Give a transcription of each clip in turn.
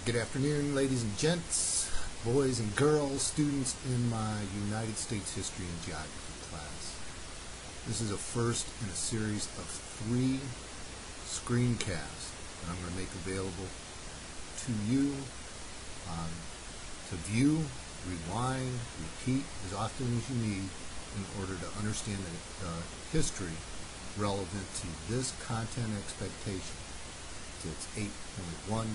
Good afternoon, ladies and gents, boys and girls, students in my United States History and Geography class. This is a first in a series of 3 screencasts that I'm going to make available to you to view, rewind, repeat as often as you need in order to understand the history relevant to this content expectation. It's 8.1.1,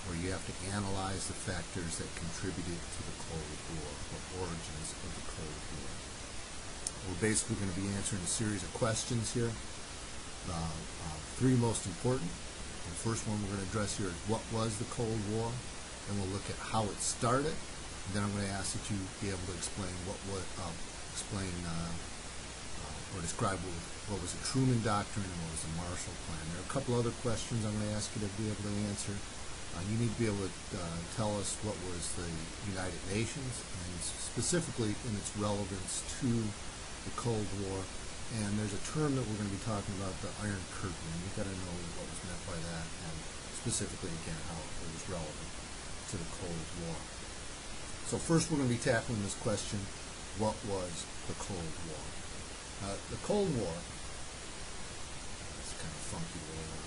where you have to analyze the factors that contributed to the Cold War, or origins of the Cold War. We're basically going to be answering a series of questions here. The 3 most important. The first one we're going to address here is what was the Cold War, and we'll look at how it started. And then I'm going to ask that you be able to explain or describe what was the Truman Doctrine and what was the Marshall Plan. There are a couple other questions I'm going to ask you to be able to answer. You need to be able to tell us what was the United Nations, and specifically in its relevance to the Cold War. And there's a term that we're going to be talking about, the Iron Curtain, and you've got to know what was meant by that, and specifically, again, how it was relevant to the Cold War. So first we're going to be tackling this question, what was the Cold War? The Cold War, that's kind of funky little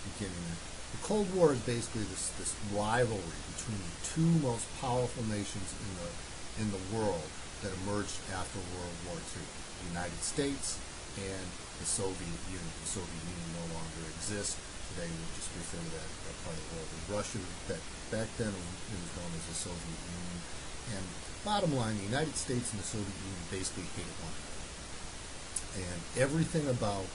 beginning there. The Cold War is basically this rivalry between the 2 most powerful nations in the world that emerged after World War II, the United States and the Soviet Union. The Soviet Union no longer exists. Today we just refer to that part of the world as Russia. Back then it was known as the Soviet Union. And bottom line, the United States and the Soviet Union basically hated one another. And everything about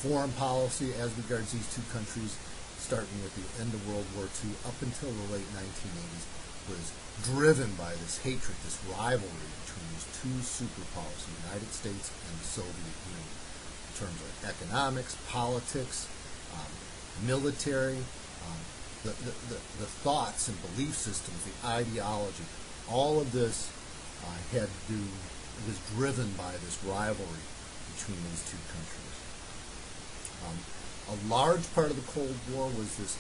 foreign policy as regards these 2 countries, starting with the end of World War II up until the late 1980s, was driven by this hatred, this rivalry between these 2 superpowers, the United States and the Soviet Union, in terms of economics, politics, military, the thoughts and belief systems, the ideology. All of this was driven by this rivalry between these 2 countries. A large part of the Cold War was this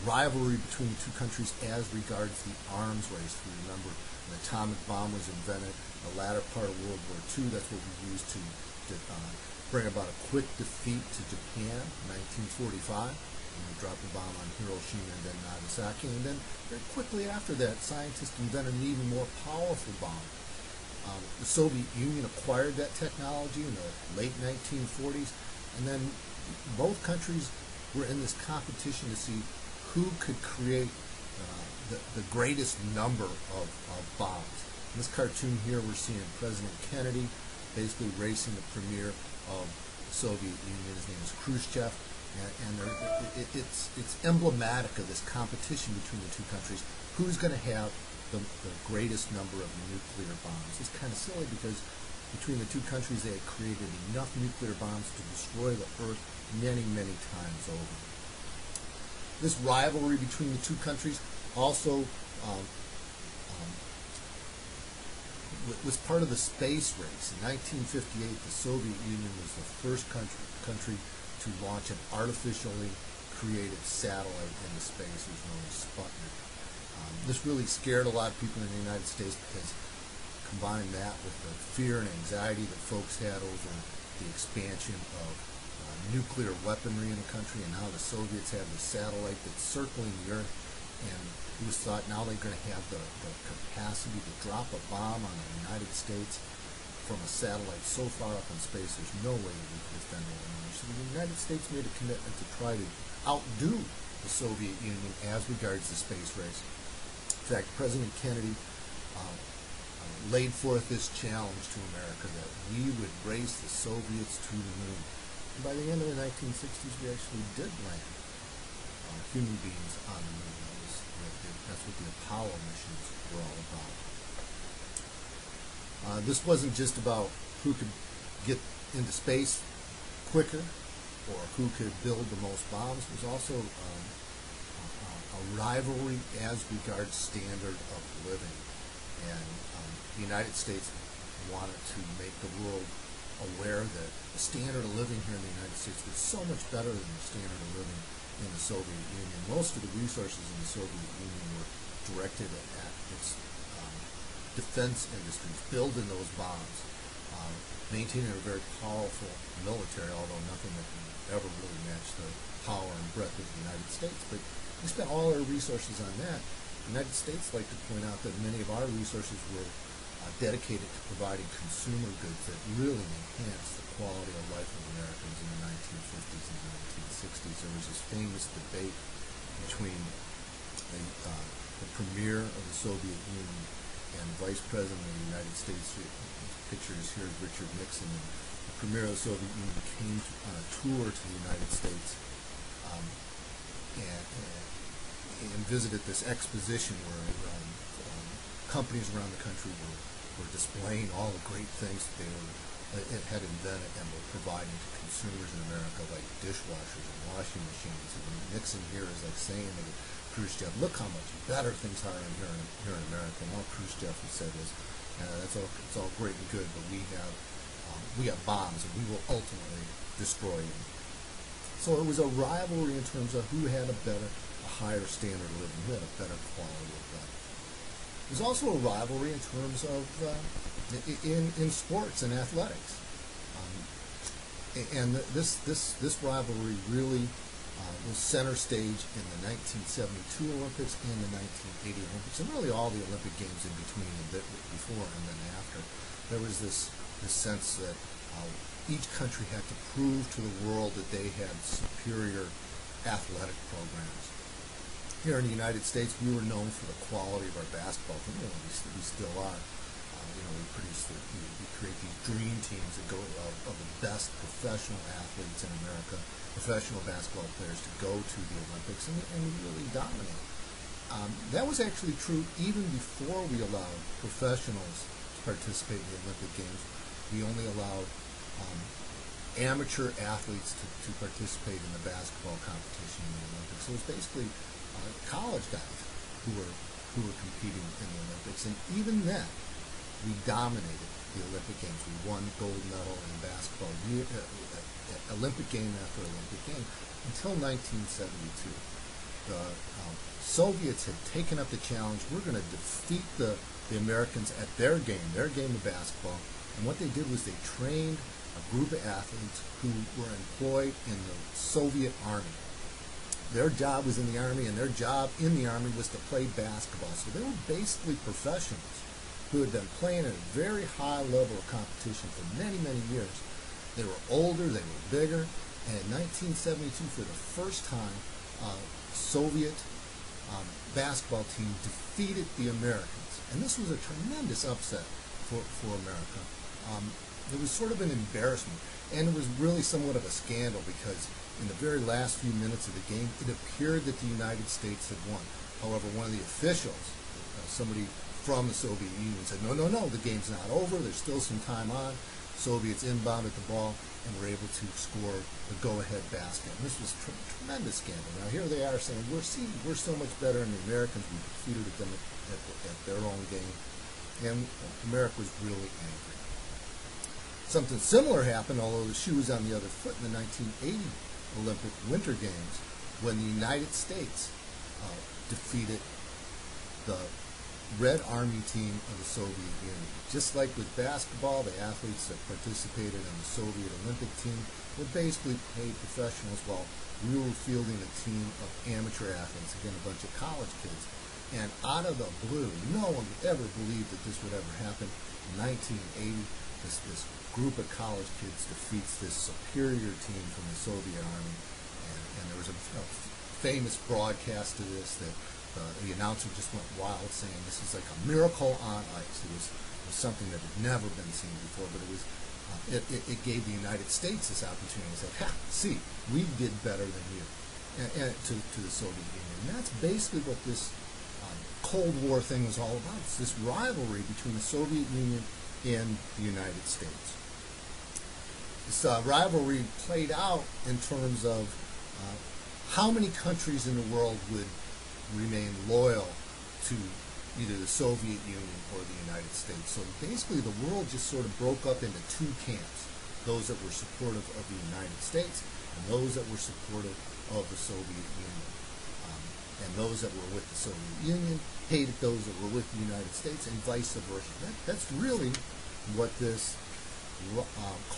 rivalry between the 2 countries as regards the arms race. If you remember, an atomic bomb was invented in the latter part of World War II. That's what we used to bring about a quick defeat to Japan in 1945. And we dropped the bomb on Hiroshima and then Nagasaki. And then very quickly after that, scientists invented an even more powerful bomb. The Soviet Union acquired that technology in the late 1940s, and then both countries were in this competition to see who could create the greatest number of bombs. In this cartoon here, we're seeing President Kennedy basically racing the premier of the Soviet Union. His name is Khrushchev, and it's emblematic of this competition between the 2 countries. Who's going to have the greatest number of nuclear bombs? It's kind of silly because between the 2 countries they had created enough nuclear bombs to destroy the Earth many, many times over. This rivalry between the 2 countries also was part of the space race. In 1958, the Soviet Union was the first country to launch an artificially created satellite into space. It was known as Sputnik. This really scared a lot of people in the United States because combine that with the fear and anxiety that folks had over the expansion of nuclear weaponry in the country, and how the Soviets had the satellite that's circling the Earth, and it was thought now they're going to have the capacity to drop a bomb on the United States from a satellite so far up in space, there's no way that we could defend one another. So the United States made a commitment to try to outdo the Soviet Union as regards the space race. In fact, President Kennedy laid forth this challenge to America that we would race the Soviets to the moon. And by the end of the 1960s, we actually did land human beings on the moon. That's what the Apollo missions were all about. This wasn't just about who could get into space quicker or who could build the most bombs. It was also a rivalry as regards standard of living. And the United States wanted to make the world aware that the standard of living here in the United States was so much better than the standard of living in the Soviet Union. Most of the resources in the Soviet Union were directed at its defense industries, building those bombs, maintaining a very powerful military, although nothing that can ever really match the power and breadth of the United States. But we spent all our resources on that. The United States like to point out that many of our resources were dedicated to providing consumer goods that really enhanced the quality of life of Americans in the 1950s and 1960s. There was this famous debate between the premier of the Soviet Union and Vice President of the United States. The picture is here of Richard Nixon. And the premier of the Soviet Union came on a tour to the United States and visited this exposition where companies around the country were displaying all the great things that they had invented and were providing to consumers in America, like dishwashers and washing machines. And Nixon here is like saying to Khrushchev, look how much better things are here in America. And all Khrushchev has said is, it's all great and good, but we have bombs and we will ultimately destroy you. So it was a rivalry in terms of who had a higher standard of living, who had a better quality of life. There's also a rivalry in terms of in sports and athletics, and this rivalry really was center stage in the 1972 Olympics and the 1980 Olympics, and really all the Olympic Games in between, before and then after. There was this sense that each country had to prove to the world that they had superior athletic programs. Here in the United States, we were known for the quality of our basketball team. We still are. We create these dream teams that go of the best professional athletes in America, professional basketball players, to go to the Olympics and really dominate. That was actually true even before we allowed professionals to participate in the Olympic Games. We only allowed amateur athletes to participate in the basketball competition in the Olympics. So it was basically college guys who were competing in the Olympics, and even then we dominated the Olympic Games. We won gold medal in basketball, Olympic game after Olympic game, until 1972. The Soviets had taken up the challenge. We're going to defeat the Americans at their game of basketball. And what they did was they trained a group of athletes who were employed in the Soviet Army. Their job was in the Army, and their job in the Army was to play basketball. So they were basically professionals who had been playing at a very high level of competition for many, many years. They were older, they were bigger, and in 1972, for the first time, Soviet basketball team defeated the Americans. And this was a tremendous upset for America. It was sort of an embarrassment, and it was really somewhat of a scandal, because in the very last few minutes of the game, it appeared that the United States had won. However, one of the officials, somebody from the Soviet Union, said, no, the game's not over, there's still some time on. Soviets inbounded the ball and were able to score the go-ahead basket. And this was a tremendous scandal. Now here they are saying, we're so much better than the Americans, we defeated them at their own game, and America was really angry. Something similar happened, although the shoe was on the other foot, in the 1980 Olympic Winter Games, when the United States defeated the Red Army team of the Soviet Union. Just like with basketball, the athletes that participated in the Soviet Olympic team were basically paid professionals, while we were fielding a team of amateur athletes, again, a bunch of college kids. And out of the blue, no one would ever believe that this would ever happen. In 1980, this group of college kids defeats this superior team from the Soviet Army, and there was a famous broadcast to this that the announcer just went wild, saying this is like a miracle on ice. It was something that had never been seen before, but it gave the United States this opportunity to say, see, we did better than you, and to the Soviet Union. And that's basically what this Cold War thing was all about. It's this rivalry between the Soviet Union and the United States. This rivalry played out in terms of how many countries in the world would remain loyal to either the Soviet Union or the United States. So basically the world just sort of broke up into two camps. those that were supportive of the United States and those that were supportive of the Soviet Union. And those that were with the Soviet Union hated those that were with the United States, and vice versa. That's really what this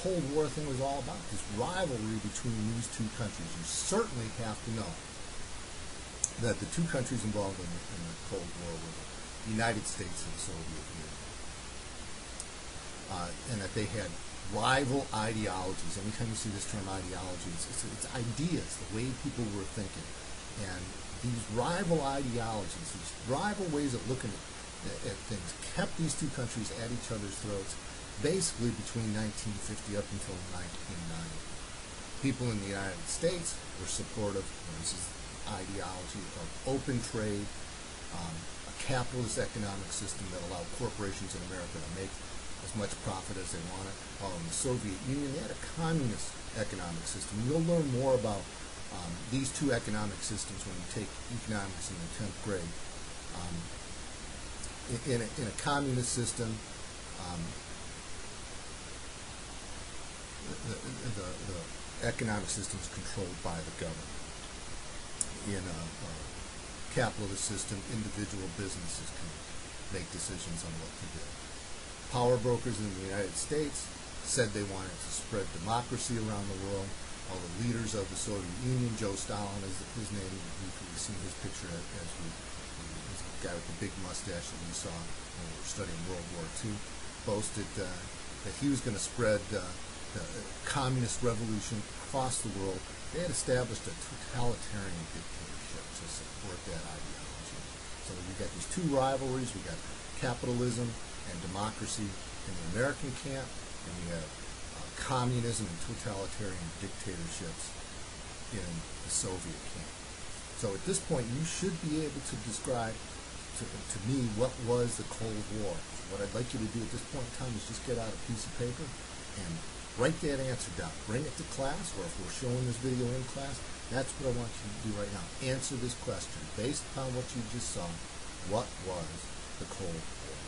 Cold War thing was all about, this rivalry between these two countries. You certainly have to know that the two countries involved in the Cold War were the United States and the Soviet Union. And that they had rival ideologies. Anytime you see this term ideology, it's ideas, the way people were thinking. And these rival ideologies, these rival ways of looking at things, kept these two countries at each other's throats basically between 1950 up until 1990. People in the United States were supportive of this ideology of open trade, a capitalist economic system that allowed corporations in America to make as much profit as they wanted. While in the Soviet Union, they had a communist economic system. You'll learn more about these two economic systems when you take economics in the 10th grade. In a communist system, the economic system is controlled by the government. In a capitalist system, individual businesses can make decisions on what to do. Power brokers in the United States said they wanted to spread democracy around the world. All the leaders of the Soviet Union, Joe Stalin is his name, we've seen his picture as the guy with the big mustache that we saw when we were studying World War II, boasted that he was going to spread the communist revolution across the world. They had established a totalitarian dictatorship to support that ideology. So we got these two rivalries. We got capitalism and democracy in the American camp, and we have communism and totalitarian dictatorships in the Soviet camp. So at this point, you should be able to describe to me what was the Cold War. What I'd like you to do at this point in time is just get out a piece of paper and write that answer down. Bring it to class, or if we're showing this video in class, that's what I want you to do right now. Answer this question. Based upon what you just saw, what was the Cold War?